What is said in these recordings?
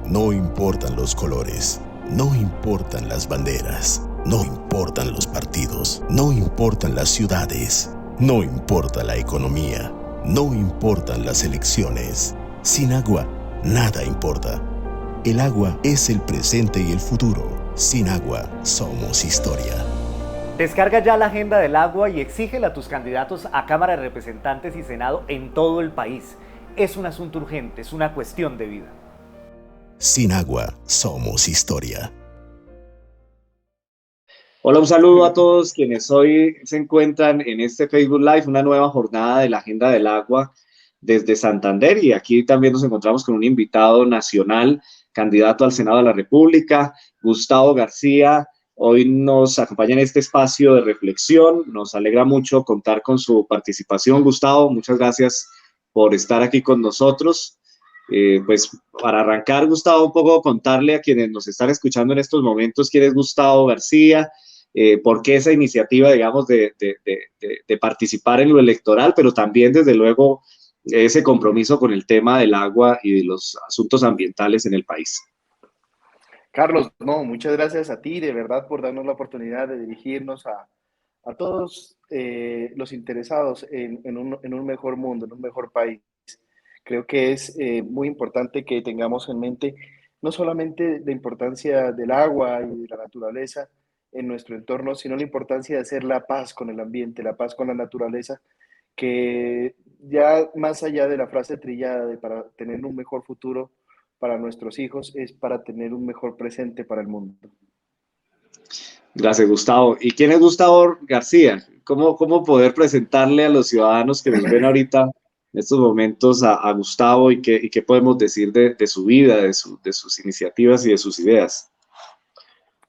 No importan los colores, no importan las banderas, no importan los partidos, no importan las ciudades, no importa la economía, no importan las elecciones. Sin agua, nada importa. El agua es el presente y el futuro. Sin agua, somos historia. Descarga ya la agenda del agua y exígela a tus candidatos a Cámara de Representantes y Senado en todo el país. Es un asunto urgente, es una cuestión de vida. Sin agua, somos historia. Hola, un saludo a todos quienes hoy se encuentran en este Facebook Live, una nueva jornada de la Agenda del Agua desde Santander, y aquí también nos encontramos con un invitado nacional, candidato al Senado de la República, Gustavo García. Hoy nos acompaña en este espacio de reflexión. Nos alegra mucho contar con su participación, Gustavo. Muchas gracias por estar aquí con nosotros. Pues para arrancar, Gustavo, un poco contarle a quienes nos están escuchando en estos momentos quién es Gustavo García, por qué esa iniciativa, digamos, de participar en lo electoral, pero también, desde luego, ese compromiso con el tema del agua y de los asuntos ambientales en el país. Carlos, no, muchas gracias a ti, de verdad, por darnos la oportunidad de dirigirnos a todos los interesados en un mejor mundo, en un mejor país. Creo que es muy importante que tengamos en mente no solamente la importancia del agua y de la naturaleza en nuestro entorno, sino la importancia de hacer la paz con el ambiente, la paz con la naturaleza, que ya más allá de la frase trillada de para tener un mejor futuro para nuestros hijos, es para tener un mejor presente para el mundo. Gracias, Gustavo. ¿Y quién es Gustavo García? ¿Cómo poder presentarle a los ciudadanos que nos ven ahorita en estos momentos a Gustavo, y qué podemos decir de su vida, de sus iniciativas y de sus ideas?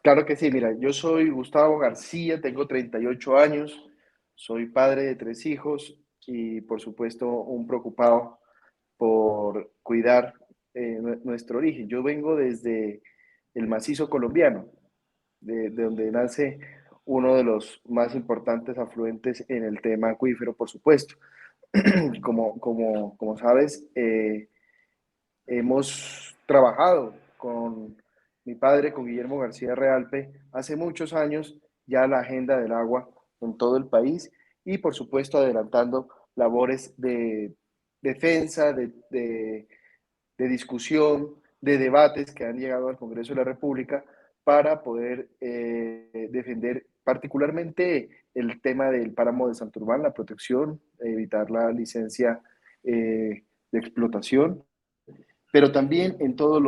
Claro que sí, mira, yo soy Gustavo García, tengo 38 años, soy padre de 3 hijos y por supuesto un preocupado por cuidar nuestro origen. Yo vengo desde el macizo colombiano, de donde nace uno de los más importantes afluentes en el tema acuífero, por supuesto. Como sabes, hemos trabajado con mi padre, con Guillermo García Realpe, hace muchos años ya la agenda del agua en todo el país y por supuesto adelantando labores de defensa, de discusión, de debates que han llegado al Congreso de la República para poder defender particularmente el tema del páramo de Santurbán, la protección, evitar la licencia de explotación, pero también en todas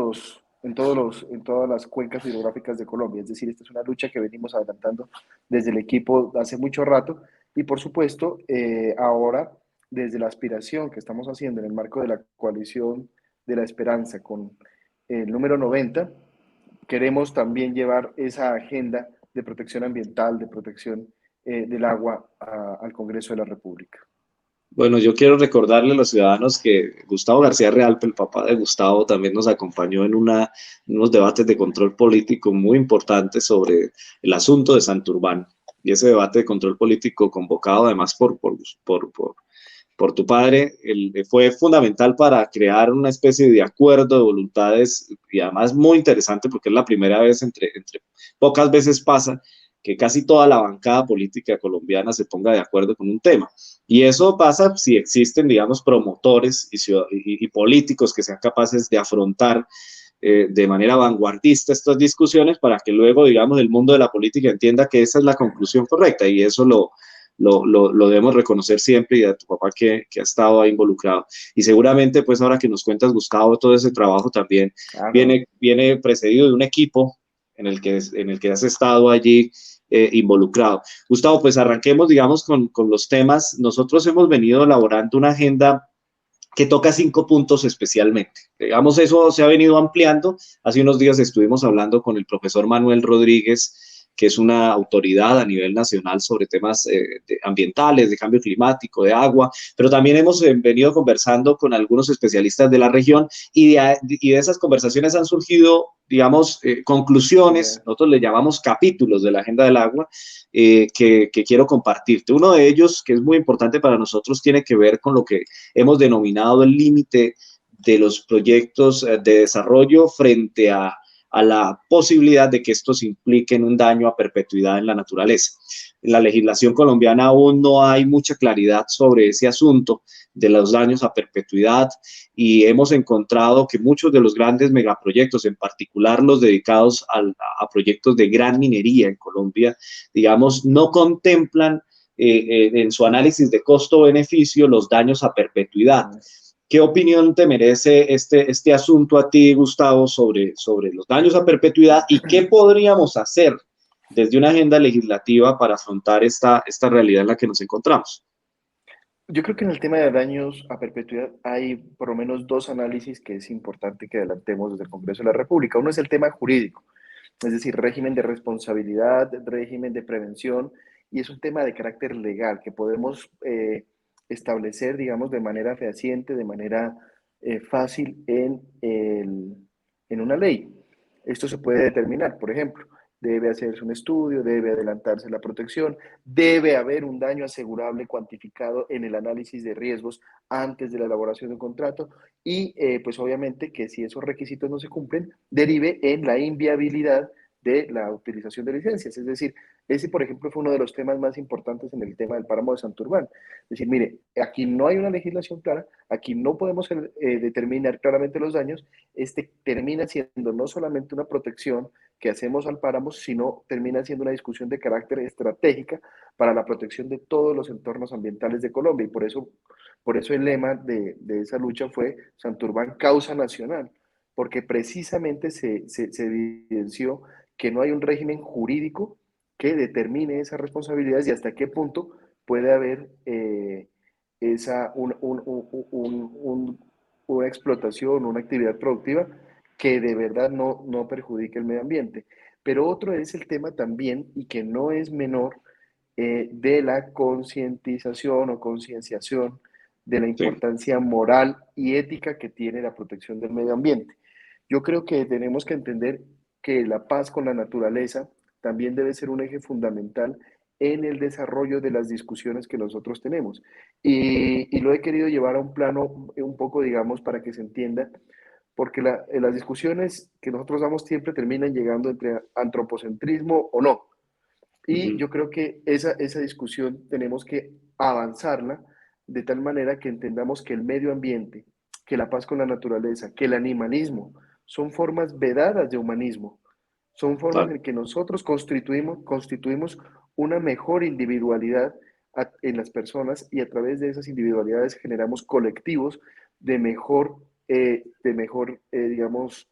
las cuencas hidrográficas de Colombia. Es decir, esta es una lucha que venimos adelantando desde el equipo hace mucho rato y por supuesto ahora desde la aspiración que estamos haciendo en el marco de la coalición de la esperanza con el número 90, queremos también llevar esa agenda de protección ambiental, de protección del agua al Congreso de la República. Bueno, yo quiero recordarle a los ciudadanos que Gustavo García Realpe, el papá de Gustavo, también nos acompañó en unos debates de control político muy importantes sobre el asunto de Santurbán. Y ese debate de control político, convocado además por tu padre, fue fundamental para crear una especie de acuerdo de voluntades, y además muy interesante porque es la primera vez, entre pocas veces pasa, que casi toda la bancada política colombiana se ponga de acuerdo con un tema. Y eso pasa si existen, digamos, promotores y políticos que sean capaces de afrontar de manera vanguardista estas discusiones, para que luego, digamos, el mundo de la política entienda que esa es la conclusión correcta, y eso lo debemos reconocer siempre, y a tu papá que ha estado ahí involucrado. Y seguramente, pues ahora que nos cuentas, Gustavo, todo ese trabajo también viene precedido de un equipo en el que has estado allí involucrado. Gustavo, pues arranquemos, digamos, con los temas. Nosotros hemos venido elaborando una agenda que toca 5 puntos especialmente. Digamos, eso se ha venido ampliando. Hace unos días estuvimos hablando con el profesor Manuel Rodríguez, que es una autoridad a nivel nacional sobre temas ambientales, de cambio climático, de agua, pero también hemos venido conversando con algunos especialistas de la región, y de esas conversaciones han surgido, digamos, conclusiones. Nosotros le llamamos capítulos de la agenda del agua, que quiero compartirte. Uno de ellos, que es muy importante para nosotros, tiene que ver con lo que hemos denominado el límite de los proyectos de desarrollo frente a la posibilidad de que estos impliquen un daño a perpetuidad en la naturaleza. En la legislación colombiana aún no hay mucha claridad sobre ese asunto de los daños a perpetuidad, y hemos encontrado que muchos de los grandes megaproyectos, en particular los dedicados a proyectos de gran minería en Colombia, digamos, no contemplan en su análisis de costo-beneficio los daños a perpetuidad. ¿Qué opinión te merece este asunto a ti, Gustavo, sobre los daños a perpetuidad, y qué podríamos hacer desde una agenda legislativa para afrontar esta realidad en la que nos encontramos? Yo creo que en el tema de daños a perpetuidad hay por lo menos dos análisis que es importante que adelantemos desde el Congreso de la República. Uno es el tema jurídico, es decir, régimen de responsabilidad, régimen de prevención, y es un tema de carácter legal que podemos establecer, digamos, de manera fehaciente, de manera fácil en una ley. Esto se puede determinar, por ejemplo, debe hacerse un estudio, debe adelantarse la protección, debe haber un daño asegurable cuantificado en el análisis de riesgos antes de la elaboración de un contrato, y pues obviamente que si esos requisitos no se cumplen, derive en la inviabilidad de la utilización de licencias. Es decir, ese, por ejemplo, fue uno de los temas más importantes en el tema del páramo de Santurbán. Es decir, mire, aquí no hay una legislación clara, aquí no podemos determinar claramente los daños. Este termina siendo no solamente una protección que hacemos al páramo, sino termina siendo una discusión de carácter estratégica para la protección de todos los entornos ambientales de Colombia, y por eso el lema de esa lucha fue Santurbán causa nacional, porque precisamente se evidenció que no hay un régimen jurídico que determine esas responsabilidades y hasta qué punto puede haber una explotación, una actividad productiva que de verdad no perjudique el medio ambiente. Pero otro es el tema también, y que no es menor, de la concientización o concienciación de la importancia moral y ética que tiene la protección del medio ambiente. Yo creo que tenemos que entender que la paz con la naturaleza también debe ser un eje fundamental en el desarrollo de las discusiones que nosotros tenemos. Y lo he querido llevar a un plano un poco, digamos, para que se entienda, porque las discusiones que nosotros damos siempre terminan llegando entre antropocentrismo o no. Y yo creo que esa discusión tenemos que avanzarla de tal manera que entendamos que el medio ambiente, que la paz con la naturaleza, que el animalismo, son formas vedadas de humanismo, son formas en que nosotros constituimos una mejor individualidad en las personas, y a través de esas individualidades generamos colectivos de mejor, digamos,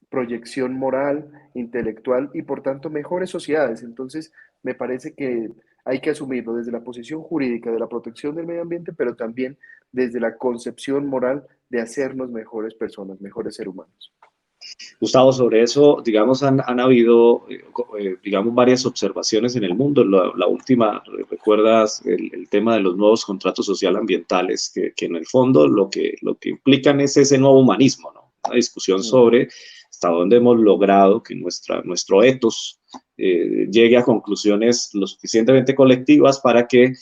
proyección moral, intelectual, y por tanto mejores sociedades. Entonces, me parece que hay que asumirlo desde la posición jurídica de la protección del medio ambiente, pero también desde la concepción moral de hacernos mejores personas, mejores seres humanos. Gustavo, sobre eso, digamos, han habido, digamos, varias observaciones en el mundo. La última, ¿recuerdas el tema de los nuevos contratos social ambientales? Que en el fondo lo que implican es ese nuevo humanismo, ¿no? Una discusión sobre hasta dónde hemos logrado que nuestro ethos llegue a conclusiones lo suficientemente colectivas para que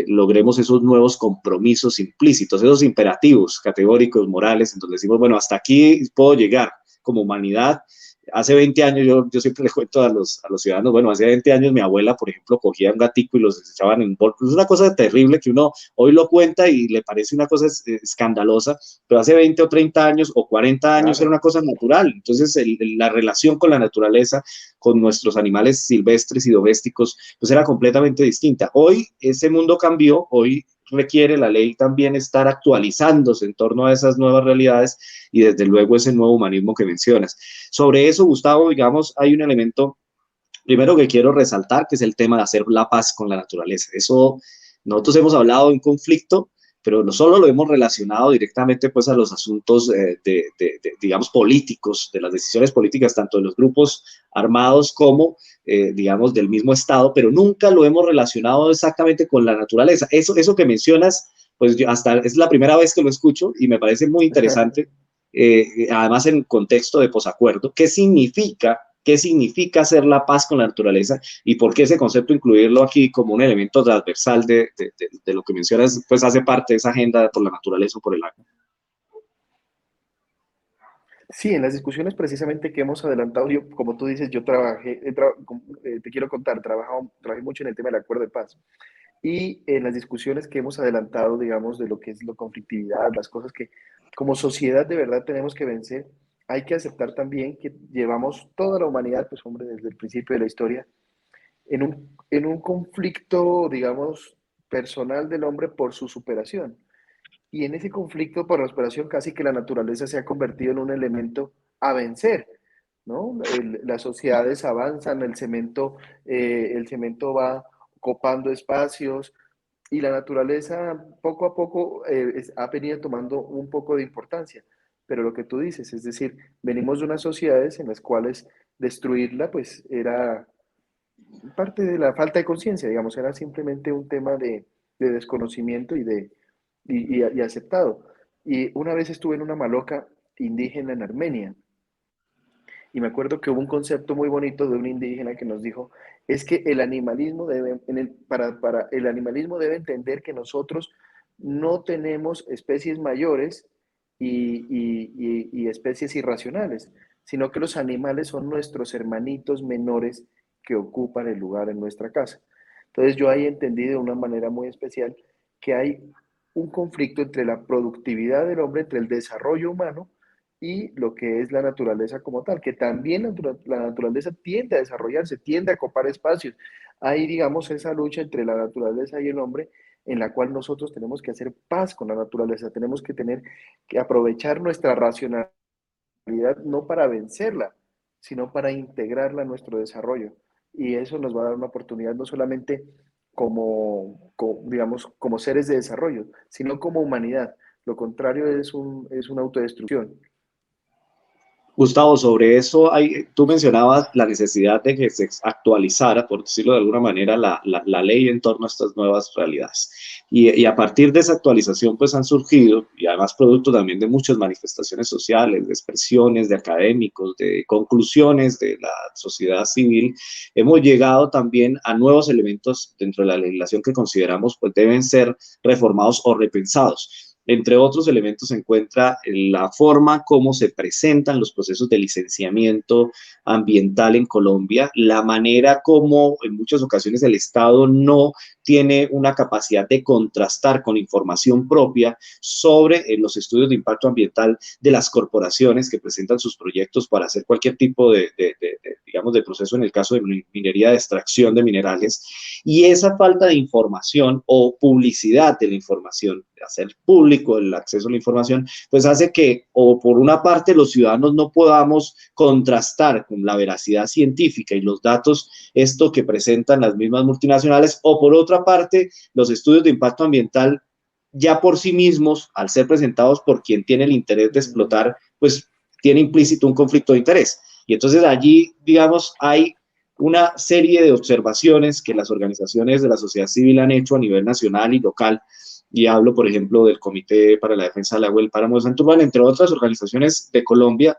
logremos esos nuevos compromisos implícitos, esos imperativos categóricos, morales, en donde decimos, bueno, hasta aquí puedo llegar como humanidad. Hace 20 años, yo siempre le cuento a los ciudadanos, bueno, hace 20 años mi abuela, por ejemplo, cogía un gatico y los desechaban en un bolso. Es una cosa terrible que uno hoy lo cuenta y le parece una cosa escandalosa, pero hace 20 o 30 años o 40 años era una cosa natural. Entonces, la relación con la naturaleza, con nuestros animales silvestres y domésticos, pues era completamente distinta. Hoy ese mundo cambió, hoy requiere la ley también estar actualizándose en torno a esas nuevas realidades y desde luego ese nuevo humanismo que mencionas. Sobre eso, Gustavo, digamos, hay un elemento primero que quiero resaltar, que es el tema de hacer la paz con la naturaleza. Eso, nosotros hemos hablado de un conflicto, pero no solo lo hemos relacionado directamente pues a los asuntos digamos, políticos, de las decisiones políticas, tanto de los grupos armados como, digamos, del mismo Estado, pero nunca lo hemos relacionado exactamente con la naturaleza. Eso que mencionas, pues yo hasta es la primera vez que lo escucho y me parece muy interesante, además en contexto de posacuerdo. ¿Qué significa hacer la paz con la naturaleza y por qué ese concepto incluirlo aquí como un elemento transversal de lo que mencionas, pues hace parte de esa agenda por la naturaleza o por el agua? Sí, en las discusiones precisamente que hemos adelantado, yo, como tú dices, yo trabajé, te quiero contar, trabajé mucho en el tema del acuerdo de paz. Y en las discusiones que hemos adelantado, digamos, de lo que es la conflictividad, las cosas que como sociedad de verdad tenemos que vencer, hay que aceptar también que llevamos toda la humanidad, pues hombre, desde el principio de la historia, en un conflicto, digamos, personal del hombre por su superación. Y en ese conflicto por la superación casi que la naturaleza se ha convertido en un elemento a vencer, ¿no? Las sociedades avanzan, el cemento va copando espacios, y la naturaleza poco a poco ha venido tomando un poco de importancia. Pero lo que tú dices, es decir, venimos de unas sociedades en las cuales destruirla pues era parte de la falta de conciencia, digamos, era simplemente un tema de desconocimiento y aceptado. Y una vez estuve en una maloca indígena en Armenia y me acuerdo que hubo un concepto muy bonito de un indígena que nos dijo, es que el animalismo debe, para el animalismo debe entender que nosotros no tenemos especies mayores y especies irracionales, sino que los animales son nuestros hermanitos menores que ocupan el lugar en nuestra casa. Entonces yo ahí entendí de una manera muy especial que hay un conflicto entre la productividad del hombre, entre el desarrollo humano, y lo que es la naturaleza como tal, que también la naturaleza tiende a desarrollarse, tiende a copar espacios. Hay, digamos, esa lucha entre la naturaleza y el hombre en la cual nosotros tenemos que hacer paz con la naturaleza, tenemos que tener que aprovechar nuestra racionalidad no para vencerla, sino para integrarla a nuestro desarrollo. Y eso nos va a dar una oportunidad no solamente digamos, como seres de desarrollo, sino como humanidad. Lo contrario es una autodestrucción. Gustavo, sobre eso tú mencionabas la necesidad de que se actualizara, por decirlo de alguna manera, la ley en torno a estas nuevas realidades. Y a partir de esa actualización, pues han surgido, y además producto también de muchas manifestaciones sociales, de expresiones de académicos, de conclusiones de la sociedad civil, hemos llegado también a nuevos elementos dentro de la legislación que consideramos pues deben ser reformados o repensados. Entre otros elementos se encuentra la forma como se presentan los procesos de licenciamiento ambiental en Colombia, la manera como en muchas ocasiones el Estado no tiene una capacidad de contrastar con información propia sobre los estudios de impacto ambiental de las corporaciones que presentan sus proyectos para hacer cualquier tipo digamos, de proceso en el caso de minería de extracción de minerales. Y esa falta de información o publicidad de la información, de hacer público el acceso a la información, pues hace que, o por una parte, los ciudadanos no podamos contrastar con la veracidad científica y los datos, esto que presentan las mismas multinacionales, o por otra parte, los estudios de impacto ambiental ya por sí mismos, al ser presentados por quien tiene el interés de explotar, pues tiene implícito un conflicto de interés. Y entonces allí, digamos, hay una serie de observaciones que las organizaciones de la sociedad civil han hecho a nivel nacional y local, y hablo, por ejemplo, del Comité para la Defensa del Agua del Páramo de Santurbán, entre otras organizaciones de Colombia,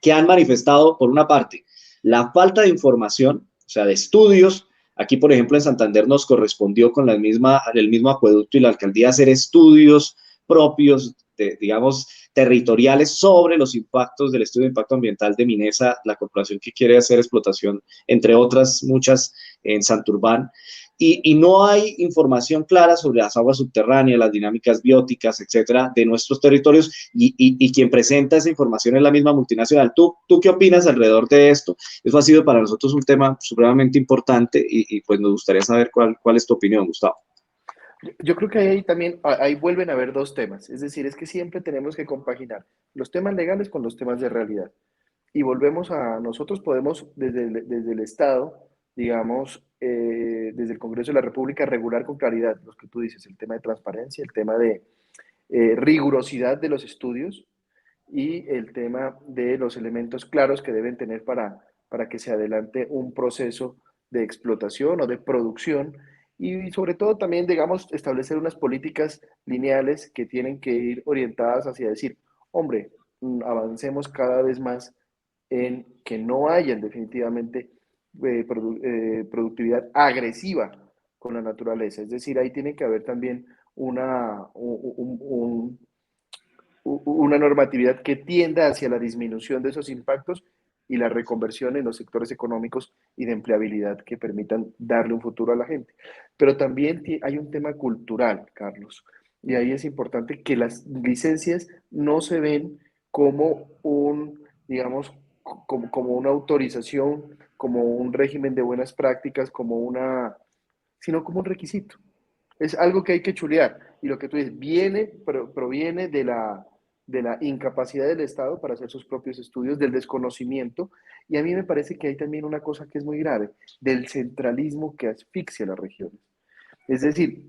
que han manifestado, por una parte, la falta de información, o sea, de estudios. Aquí, por ejemplo, en Santander nos correspondió con el mismo acueducto y la alcaldía hacer estudios propios, digamos, territoriales sobre los impactos del estudio de impacto ambiental de Minesa, la corporación que quiere hacer explotación, entre otras muchas, en Santurbán. Y no hay información clara sobre las aguas subterráneas, las dinámicas bióticas, etcétera, de nuestros territorios, y quien presenta esa información es la misma multinacional. ¿Tú qué opinas alrededor de esto? Eso ha sido para nosotros un tema supremamente importante y pues nos gustaría saber cuál es tu opinión, Gustavo. Yo creo que ahí también, ahí vuelven a haber dos temas, es decir, es que siempre tenemos que compaginar los temas legales con los temas de realidad. Y volvemos a, nosotros podemos desde el Estado, digamos, desde el Congreso de la República, regular con claridad los que tú dices, el tema de transparencia, el tema de rigurosidad de los estudios y el tema de los elementos claros que deben tener para que se adelante un proceso de explotación o de producción y sobre todo también, digamos, establecer unas políticas lineales que tienen que ir orientadas hacia decir, hombre, avancemos cada vez más en que no haya definitivamente productividad agresiva con la naturaleza. Es decir, ahí tiene que haber también una normatividad que tienda hacia la disminución de esos impactos y la reconversión en los sectores económicos y de empleabilidad que permitan darle un futuro a la gente. Pero también hay un tema cultural, Carlos, y ahí es importante que las licencias no se ven como digamos, como una autorización, como un régimen de buenas prácticas, sino como un requisito. Es algo que hay que chulear. Y lo que tú dices, proviene de la incapacidad del Estado para hacer sus propios estudios, del desconocimiento. Y a mí me parece que hay también una cosa que es muy grave, del centralismo que asfixia las regiones. Es decir,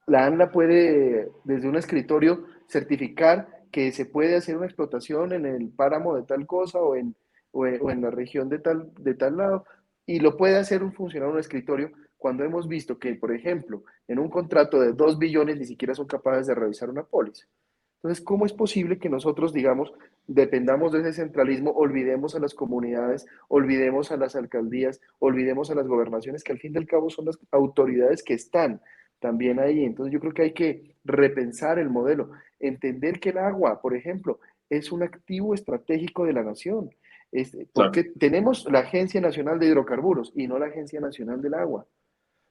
la ANLA puede, desde un escritorio, certificar que se puede hacer una explotación en el páramo de tal cosa o en la región de tal lado, y lo puede hacer un funcionario de un escritorio cuando hemos visto que, por ejemplo, en un contrato de 2 billones ni siquiera son capaces de revisar una póliza. Entonces, ¿cómo es posible que nosotros, digamos, dependamos de ese centralismo, olvidemos a las comunidades, olvidemos a las alcaldías, olvidemos a las gobernaciones, que al fin y al cabo son las autoridades que están también ahí? Entonces, yo creo que hay que repensar el modelo, entender que el agua, por ejemplo, es un activo estratégico de la nación. Claro. Porque tenemos la Agencia Nacional de Hidrocarburos y no la Agencia Nacional del Agua.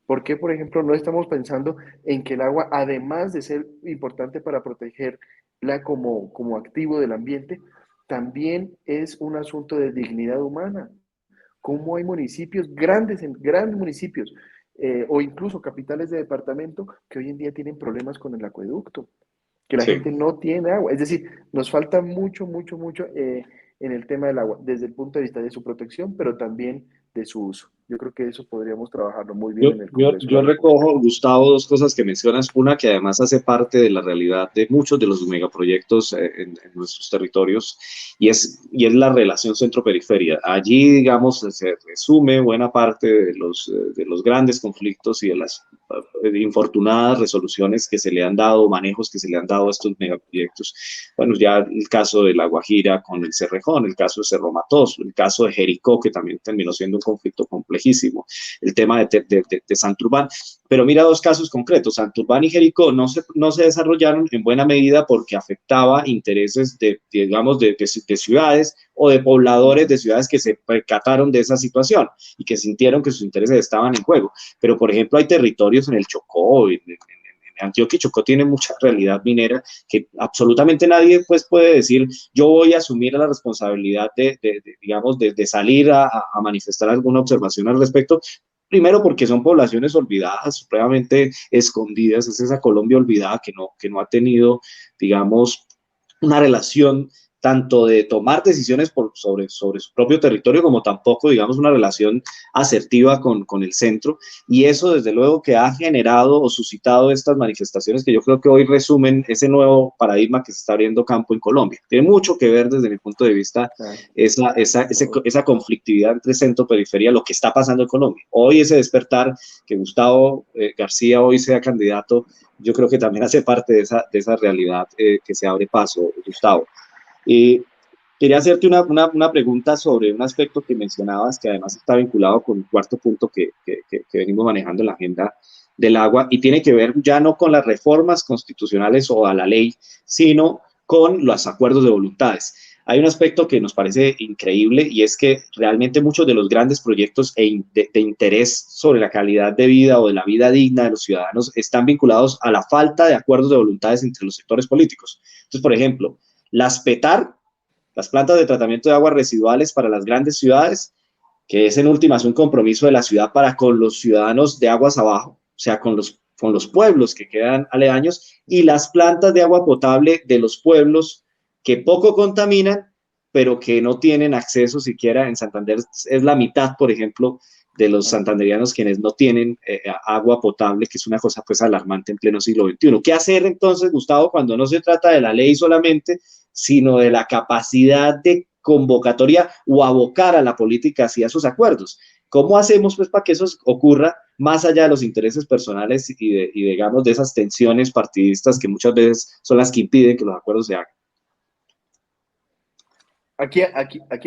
¿Por qué, por ejemplo, no estamos pensando en que el agua, además de ser importante para protegerla como activo del ambiente, también es un asunto de dignidad humana? ¿Cómo hay municipios, grandes municipios, o incluso capitales de departamento, que hoy en día tienen problemas con el acueducto, que la Sí. gente no tiene agua? Es decir, nos falta mucho, mucho, mucho en el tema del agua, desde el punto de vista de su protección, pero también de su uso. Yo creo que eso podríamos trabajarlo muy bien en el Congreso de Yo la República. recojo, Gustavo, dos cosas que mencionas. Una, que además hace parte de la realidad de muchos de los megaproyectos en nuestros territorios, y es la relación centro-periferia. Allí, digamos, se resume buena parte de los grandes conflictos y de las infortunadas resoluciones que se le han dado, manejos que se le han dado a estos megaproyectos. Bueno, ya el caso de La Guajira con el Cerrejón, el caso de Cerro Matoso, el caso de Jericó, que también terminó siendo un conflicto complejísimo, el tema de Santurbán. Pero mira dos casos concretos: Santurbán y Jericó no se desarrollaron en buena medida porque afectaba intereses digamos, de ciudades o de pobladores de ciudades que se percataron de esa situación y que sintieron que sus intereses estaban en juego. Pero, por ejemplo, hay territorios en el Chocó, en Antioquia y Chocó tiene mucha realidad minera que absolutamente nadie pues puede decir: yo voy a asumir la responsabilidad digamos, de salir a manifestar alguna observación al respecto. Primero, porque son poblaciones olvidadas, supremamente escondidas. Es esa Colombia olvidada que no ha tenido, digamos, una relación tanto de tomar decisiones sobre su propio territorio, como tampoco, digamos, una relación asertiva con el centro. Y eso, desde luego, que ha generado o suscitado estas manifestaciones que yo creo que hoy resumen ese nuevo paradigma que se está abriendo campo en Colombia. Tiene mucho que ver, desde mi punto de vista, Claro. esa conflictividad entre centro-periferia, lo que está pasando en Colombia. Hoy ese despertar, que Gustavo García hoy sea candidato, yo creo que también hace parte de esa realidad que se abre paso, Gustavo. Quería hacerte una pregunta sobre un aspecto que mencionabas, que además está vinculado con el cuarto punto que venimos manejando en la agenda del agua, y tiene que ver ya no con las reformas constitucionales o a la ley, sino con los acuerdos de voluntades. Hay un aspecto que nos parece increíble, y es que realmente muchos de los grandes proyectos de interés sobre la calidad de vida o de la vida digna de los ciudadanos están vinculados a la falta de acuerdos de voluntades entre los sectores políticos. Entonces, por ejemplo, las PETAR, las plantas de tratamiento de aguas residuales para las grandes ciudades, que es en últimas un compromiso de la ciudad para con los ciudadanos de aguas abajo, o sea, con los pueblos que quedan aledaños, y las plantas de agua potable de los pueblos que poco contaminan, pero que no tienen acceso siquiera. En Santander es la mitad, por ejemplo, de los santanderianos quienes no tienen agua potable, que es una cosa pues alarmante en pleno siglo XXI. ¿Qué hacer entonces, Gustavo, cuando no se trata de la ley solamente, sino de la capacidad de convocatoria o abocar a la política hacia esos acuerdos? ¿Cómo hacemos pues para que eso ocurra más allá de los intereses personales y digamos, de esas tensiones partidistas que muchas veces son las que impiden que los acuerdos se hagan? Aquí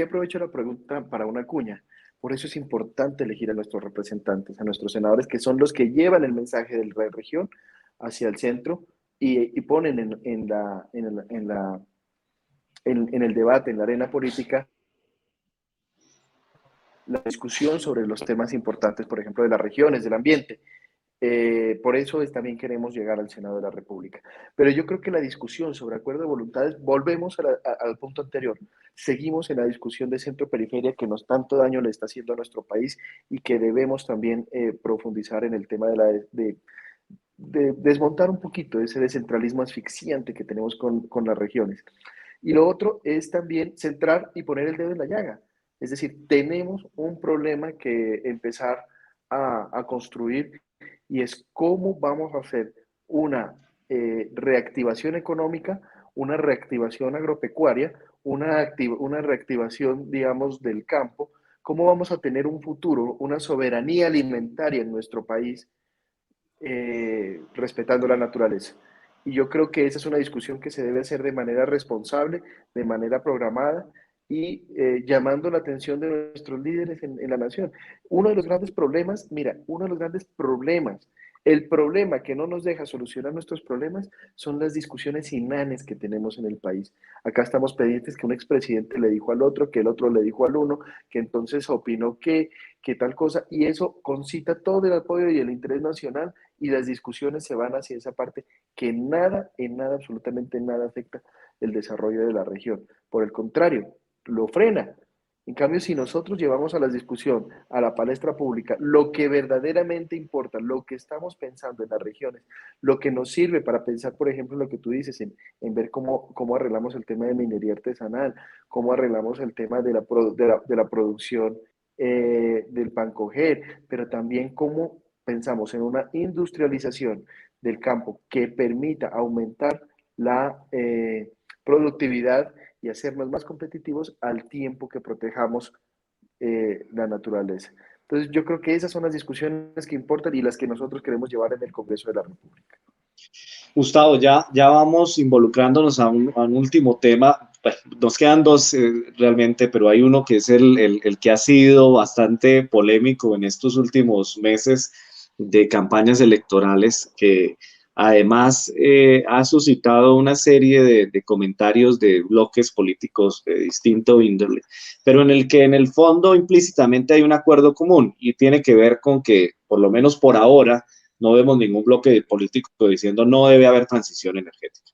aprovecho la pregunta para una cuña. Por eso es importante elegir a nuestros representantes, a nuestros senadores, que son los que llevan el mensaje de la región hacia el centro y ponen en la en el debate, en la arena política, la discusión sobre los temas importantes, por ejemplo, de las regiones, del ambiente. Por eso también queremos llegar al Senado de la República. Pero yo creo que la discusión sobre acuerdo de voluntades, volvemos al punto anterior, seguimos en la discusión de centro-periferia que nos tanto daño le está haciendo a nuestro país y que debemos también profundizar en el tema de desmontar un poquito ese descentralismo asfixiante que tenemos con las regiones. Y lo otro es también centrar y poner el dedo en la llaga. Es decir, tenemos un problema que empezar a construir y es cómo vamos a hacer una reactivación económica, una reactivación agropecuaria, una reactivación, digamos, del campo, cómo vamos a tener un futuro, una soberanía alimentaria en nuestro país, respetando la naturaleza. Y yo creo que esa es una discusión que se debe hacer de manera responsable, de manera programada y llamando la atención de nuestros líderes en la nación. Uno de los grandes problemas, mira, uno de los grandes problemas, el problema que no nos deja solucionar nuestros problemas son las discusiones inmanes que tenemos en el país. Acá estamos pendientes que un expresidente le dijo al otro, que el otro le dijo al uno, que entonces opinó que tal cosa, y eso concita todo el apoyo y el interés nacional y las discusiones se van hacia esa parte que en nada, absolutamente nada afecta el desarrollo de la región. Por el contrario, lo frena. En cambio, si nosotros llevamos a la discusión, a la palestra pública, lo que verdaderamente importa, lo que estamos pensando en las regiones, lo que nos sirve para pensar, por ejemplo, en lo que tú dices, en ver cómo arreglamos el tema de minería artesanal, cómo arreglamos el tema de la producción del pan coger, pero también cómo pensamos en una industrialización del campo que permita aumentar la productividad y hacernos más competitivos al tiempo que protejamos la naturaleza. Entonces, yo creo que esas son las discusiones que importan y las que nosotros queremos llevar en el Congreso de la República. Gustavo, ya vamos involucrándonos a un último tema. Bueno, nos quedan dos realmente, pero hay uno que es el que ha sido bastante polémico en estos últimos meses de campañas electorales, que además ha suscitado una serie de comentarios de bloques políticos de distinto índole, pero en el que en el fondo implícitamente hay un acuerdo común y tiene que ver con que, por lo menos por ahora, no vemos ningún bloque político diciendo no debe haber transición energética.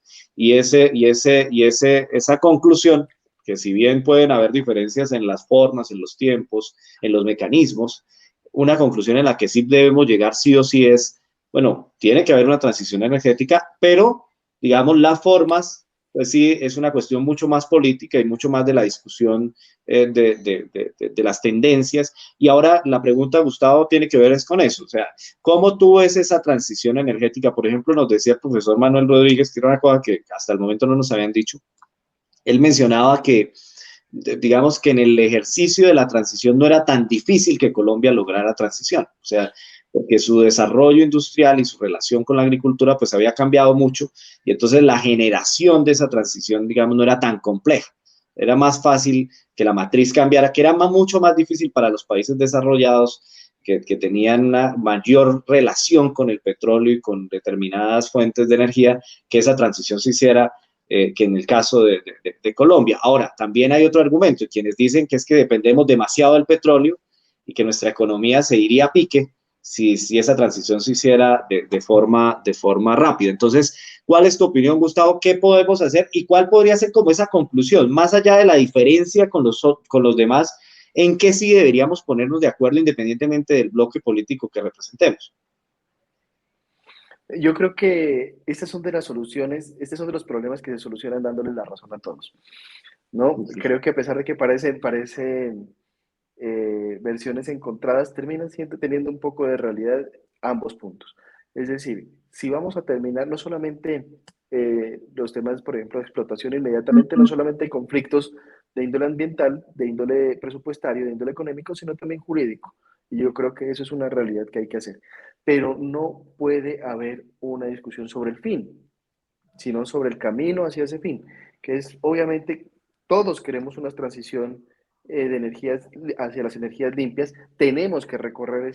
Esa conclusión, que si bien pueden haber diferencias en las formas, en los tiempos, en los mecanismos, una conclusión en la que sí debemos llegar sí o sí es, bueno, tiene que haber una transición energética, pero, digamos, las formas, pues sí, es una cuestión mucho más política y mucho más de la discusión de las tendencias. Y ahora la pregunta, Gustavo, tiene que ver es con eso, o sea, ¿cómo tú ves esa transición energética? Por ejemplo, nos decía el profesor Manuel Rodríguez, que era una cosa que hasta el momento no nos habían dicho. Él mencionaba que, digamos, que en el ejercicio de la transición no era tan difícil que Colombia lograra transición. O sea, porque su desarrollo industrial y su relación con la agricultura pues había cambiado mucho y entonces la generación de esa transición, digamos, no era tan compleja. Era más fácil que la matriz cambiara, que era mucho más difícil para los países desarrollados que tenían una mayor relación con el petróleo y con determinadas fuentes de energía, que esa transición se hiciera que en el caso de Colombia. Ahora, también hay otro argumento, quienes dicen que es que dependemos demasiado del petróleo y que nuestra economía se iría a pique si esa transición se hiciera de forma rápida. Entonces, ¿cuál es tu opinión, Gustavo? ¿Qué podemos hacer y cuál podría ser como esa conclusión, más allá de la diferencia con los demás, en qué sí deberíamos ponernos de acuerdo independientemente del bloque político que representemos? Yo creo que estas son de las soluciones, estos son de los problemas que se solucionan dándoles la razón a todos, ¿no? Sí. Creo que a pesar de que parecen versiones encontradas, terminan siempre teniendo un poco de realidad ambos puntos. Es decir, si vamos a terminar no solamente los temas, por ejemplo, de explotación inmediatamente, no solamente hay conflictos de índole ambiental, de índole presupuestario, de índole económico, sino también jurídico. Y yo creo que eso es una realidad que hay que hacer. Pero no puede haber una discusión sobre el fin, sino sobre el camino hacia ese fin, que es obviamente todos queremos una transición de energías hacia las energías limpias, tenemos que recorrer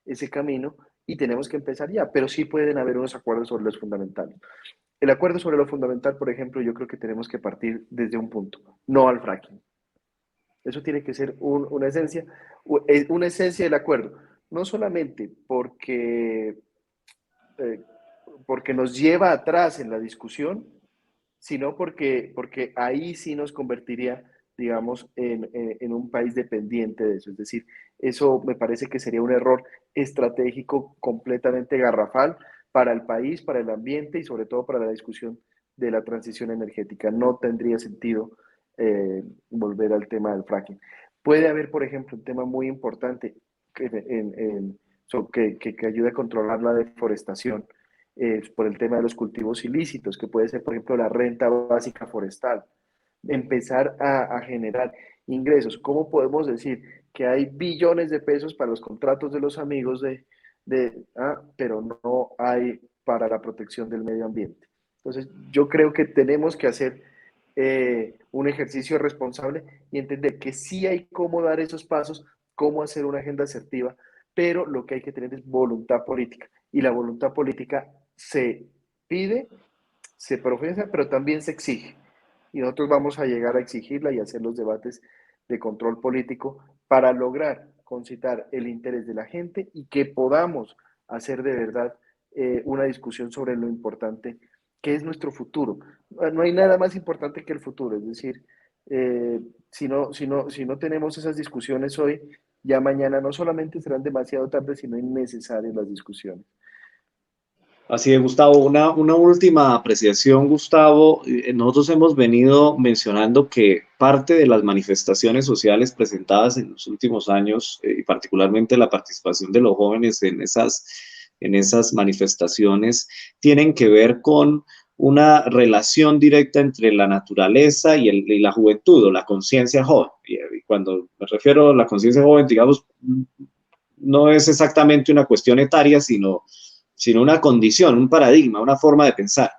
ese camino y tenemos que empezar ya, pero sí pueden haber unos acuerdos sobre los fundamentales. El acuerdo sobre lo fundamental, por ejemplo, yo creo que tenemos que partir desde un punto, no al fracking. Eso tiene que ser una esencia del acuerdo, no solamente eh, porque nos lleva atrás en la discusión, sino porque ahí sí nos convertiría, digamos, en un país dependiente de eso. Es decir, eso me parece que sería un error estratégico completamente garrafal para el país, para el ambiente y sobre todo para la discusión de la transición energética. No tendría sentido volver al tema del fracking. Puede haber, por ejemplo, un tema muy importante que ayude a controlar la deforestación por el tema de los cultivos ilícitos, que puede ser, por ejemplo, la renta básica forestal. Empezar a generar ingresos. ¿Cómo podemos decir que hay billones de pesos para los contratos de los amigos pero no hay para la protección del medio ambiente? Entonces, yo creo que tenemos que hacer un ejercicio responsable y entender que sí hay cómo dar esos pasos, cómo hacer una agenda asertiva, pero lo que hay que tener es voluntad política. Y la voluntad política se pide, se profesa, pero también se exige. Y nosotros vamos a llegar a exigirla y hacer los debates de control político para lograr concitar el interés de la gente y que podamos hacer de verdad una discusión sobre lo importante que es nuestro futuro. No hay nada más importante que el futuro, es decir, si no tenemos esas discusiones hoy, ya mañana no solamente serán demasiado tarde, sino innecesarias las discusiones. Así es, Gustavo. Una última apreciación, Gustavo. Nosotros hemos venido mencionando que parte de las manifestaciones sociales presentadas en los últimos años, y particularmente la participación de los jóvenes en esas manifestaciones, tienen que ver con una relación directa entre la naturaleza y la juventud o la conciencia joven. Y cuando me refiero a la conciencia joven, digamos, no es exactamente una cuestión etaria, sino una condición, un paradigma, una forma de pensar.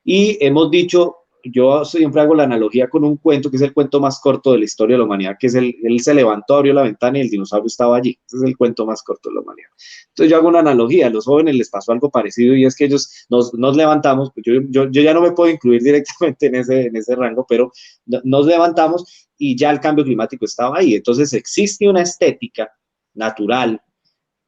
Y hemos dicho, yo siempre hago la analogía con un cuento, que es el cuento más corto de la historia de la humanidad, que es él se levantó, abrió la ventana y el dinosaurio estaba allí. Ese es el cuento más corto de la humanidad. Entonces yo hago una analogía, a los jóvenes les pasó algo parecido y es que ellos nos levantamos, yo ya no me puedo incluir directamente en ese rango, pero nos levantamos y ya el cambio climático estaba ahí. Entonces existe una estética natural,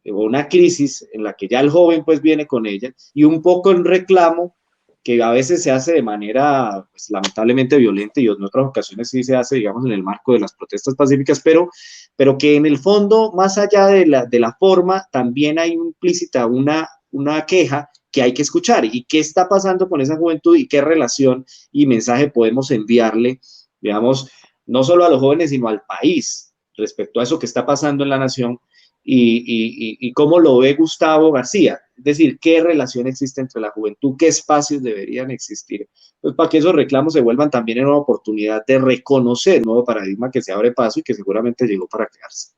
una crisis en la que ya el joven pues viene con ella y un poco en reclamo que a veces se hace de manera pues, lamentablemente violenta y en otras ocasiones sí se hace, digamos, en el marco de las protestas pacíficas, pero que en el fondo, más allá de la forma, también hay implícita una queja que hay que escuchar y qué está pasando con esa juventud y qué relación y mensaje podemos enviarle, digamos, no solo a los jóvenes, sino al país respecto a eso que está pasando en la nación y cómo lo ve Gustavo García. Es decir, qué relación existe entre la juventud, qué espacios deberían existir, pues para que esos reclamos se vuelvan también en una oportunidad de reconocer el nuevo paradigma que se abre paso y que seguramente llegó para quedarse.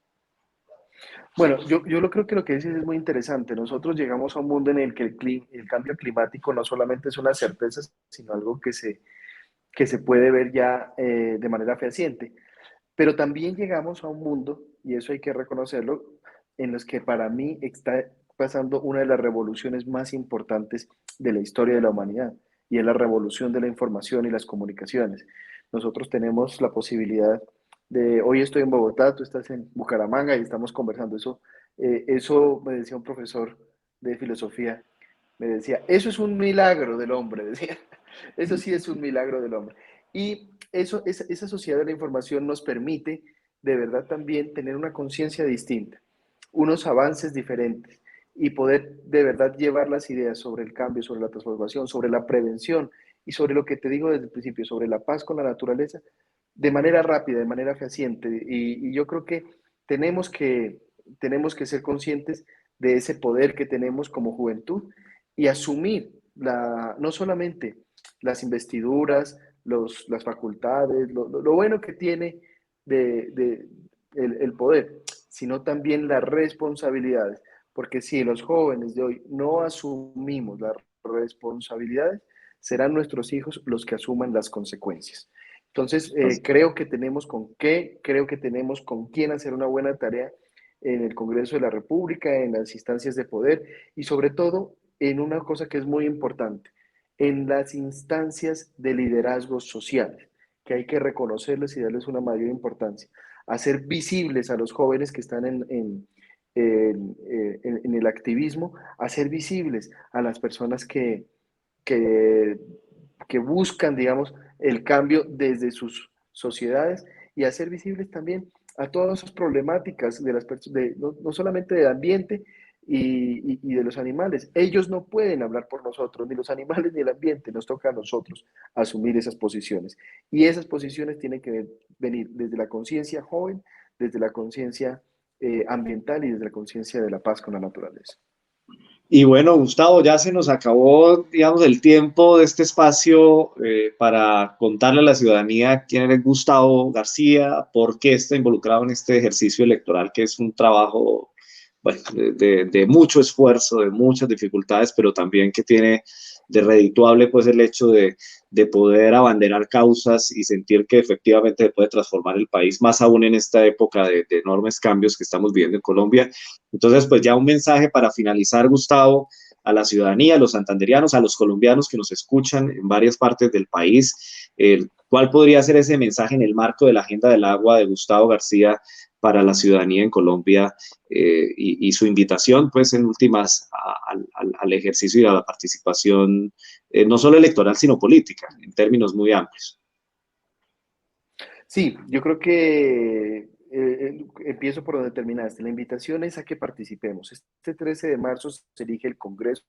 Bueno, yo creo que lo que dices es muy interesante. Nosotros llegamos a un mundo en el que el cambio climático no solamente es una certeza, sino algo que se puede ver ya de manera fehaciente. Pero también llegamos a un mundo, y eso hay que reconocerlo, en los que para mí está pasando una de las revoluciones más importantes de la historia de la humanidad, y es la revolución de la información y las comunicaciones. Nosotros tenemos la posibilidad hoy estoy en Bogotá, tú estás en Bucaramanga y estamos conversando. Eso me decía un profesor de filosofía, me decía, eso es un milagro del hombre, decía, eso sí es un milagro del hombre. Y esa sociedad de la información nos permite de verdad también tener una conciencia distinta, unos avances diferentes y poder de verdad llevar las ideas sobre el cambio, sobre la transformación, sobre la prevención y sobre lo que te digo desde el principio, sobre la paz con la naturaleza, de manera rápida, de manera fehaciente. Y yo creo que tenemos, que tenemos que ser conscientes de ese poder que tenemos como juventud y asumir no solamente las investiduras, las facultades, lo bueno que tiene el poder, sino también las responsabilidades. Porque si los jóvenes de hoy no asumimos las responsabilidades, serán nuestros hijos los que asuman las consecuencias. Entonces, creo que tenemos con qué, creo que tenemos con quién hacer una buena tarea en el Congreso de la República, en las instancias de poder y sobre todo en una cosa que es muy importante, en las instancias de liderazgos sociales, que hay que reconocerles y darles una mayor importancia, hacer visibles a los jóvenes que están en el activismo, hacer visibles a las personas que, que buscan, digamos, el cambio desde sus sociedades y hacer visibles también a todas esas problemáticas de las no solamente del ambiente y de los animales. Ellos no pueden hablar por nosotros, ni los animales ni el ambiente, nos toca a nosotros asumir esas posiciones. Y esas posiciones tienen que venir desde la conciencia joven, desde la conciencia ambiental y desde la conciencia de la paz con la naturaleza. Y bueno, Gustavo, ya se nos acabó, digamos, el tiempo de este espacio para contarle a la ciudadanía quién es Gustavo García, por qué está involucrado en este ejercicio electoral, que es un trabajo, bueno, de mucho esfuerzo, de muchas dificultades, pero también que tiene de redituable pues el hecho de poder abanderar causas y sentir que efectivamente se puede transformar el país, más aún en esta época de enormes cambios que estamos viviendo en Colombia. Entonces, pues ya un mensaje para finalizar, Gustavo, a la ciudadanía, a los santanderianos, a los colombianos que nos escuchan en varias partes del país. ¿Cuál podría ser ese mensaje en el marco de la Agenda del Agua de Gustavo García para la ciudadanía en Colombia y su invitación, pues, en últimas, al ejercicio y a la participación, no solo electoral, sino política, en términos muy amplios? Sí, yo creo que empiezo por donde terminaste. La invitación es a que participemos. Este 13 de marzo se elige el Congreso.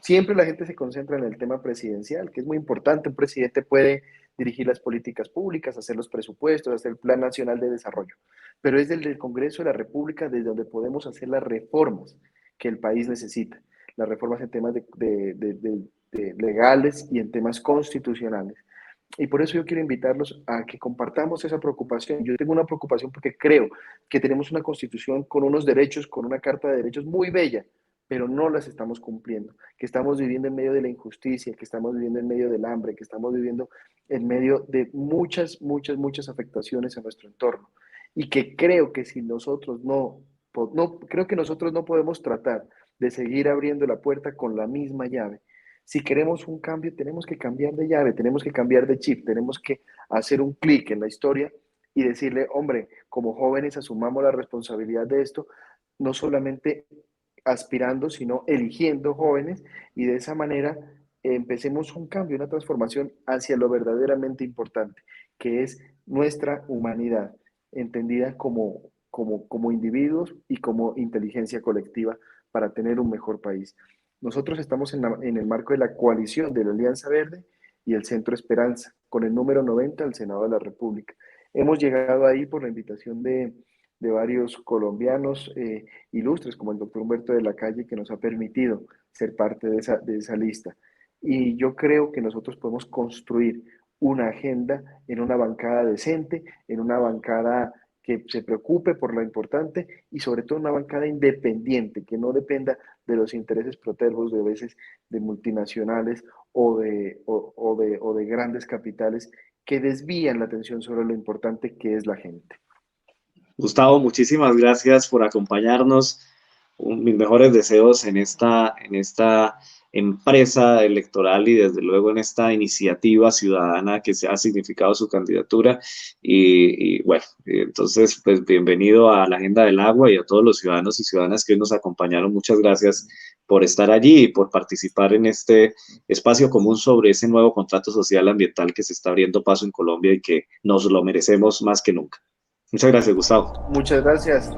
Siempre la gente se concentra en el tema presidencial, que es muy importante. Un presidente puede dirigir las políticas públicas, hacer los presupuestos, hacer el Plan Nacional de Desarrollo, pero es desde el Congreso de la República desde donde podemos hacer las reformas que el país necesita, las reformas en temas legales y en temas constitucionales. Y por eso yo quiero invitarlos a que compartamos esa preocupación. Yo tengo una preocupación porque creo que tenemos una constitución con unos derechos, con una carta de derechos muy bella, pero no las estamos cumpliendo, que estamos viviendo en medio de la injusticia, que estamos viviendo en medio del hambre, que estamos viviendo en medio de muchas afectaciones a nuestro entorno. Y que creo que si nosotros creo que nosotros no podemos tratar de seguir abriendo la puerta con la misma llave. Si queremos un cambio, tenemos que cambiar de llave, tenemos que cambiar de chip, tenemos que hacer un clic en la historia y decirle, hombre, como jóvenes asumamos la responsabilidad de esto, no solamente aspirando, sino eligiendo jóvenes y de esa manera empecemos un cambio, una transformación hacia lo verdaderamente importante, que es nuestra humanidad, entendida como individuos y como inteligencia colectiva para tener un mejor país. Nosotros estamos en el marco de la coalición de la Alianza Verde y el Centro Esperanza, con el número 90 al Senado de la República. Hemos llegado ahí por la invitación de varios colombianos ilustres, como el doctor Humberto de la Calle, que nos ha permitido ser parte de esa lista. Y yo creo que nosotros podemos construir una agenda en una bancada decente, en una bancada que se preocupe por lo importante y sobre todo una bancada independiente, que no dependa de los intereses protervos de veces de multinacionales o de grandes capitales que desvían la atención sobre lo importante que es la gente. Gustavo, muchísimas gracias por acompañarnos. Mis mejores deseos en esta empresa electoral y desde luego en esta iniciativa ciudadana que se ha significado su candidatura. Y bueno, entonces pues bienvenido a la Agenda del Agua y a todos los ciudadanos y ciudadanas que hoy nos acompañaron. Muchas gracias por estar allí y por participar en este espacio común sobre ese nuevo contrato social ambiental que se está abriendo paso en Colombia y que nos lo merecemos más que nunca. Muchas gracias, Gustavo. Muchas gracias.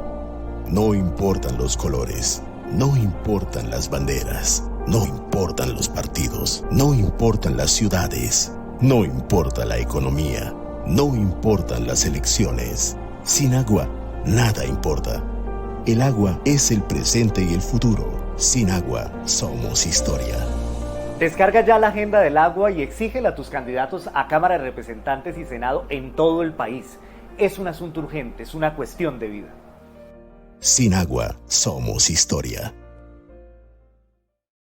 No importan los colores, no importan las banderas, no importan los partidos, no importan las ciudades, no importa la economía, no importan las elecciones. Sin agua, nada importa. El agua es el presente y el futuro. Sin agua, somos historia. Descarga ya la Agenda del Agua y exígela a tus candidatos a Cámara de Representantes y Senado en todo el país. Es un asunto urgente, es una cuestión de vida. Sin agua, somos historia.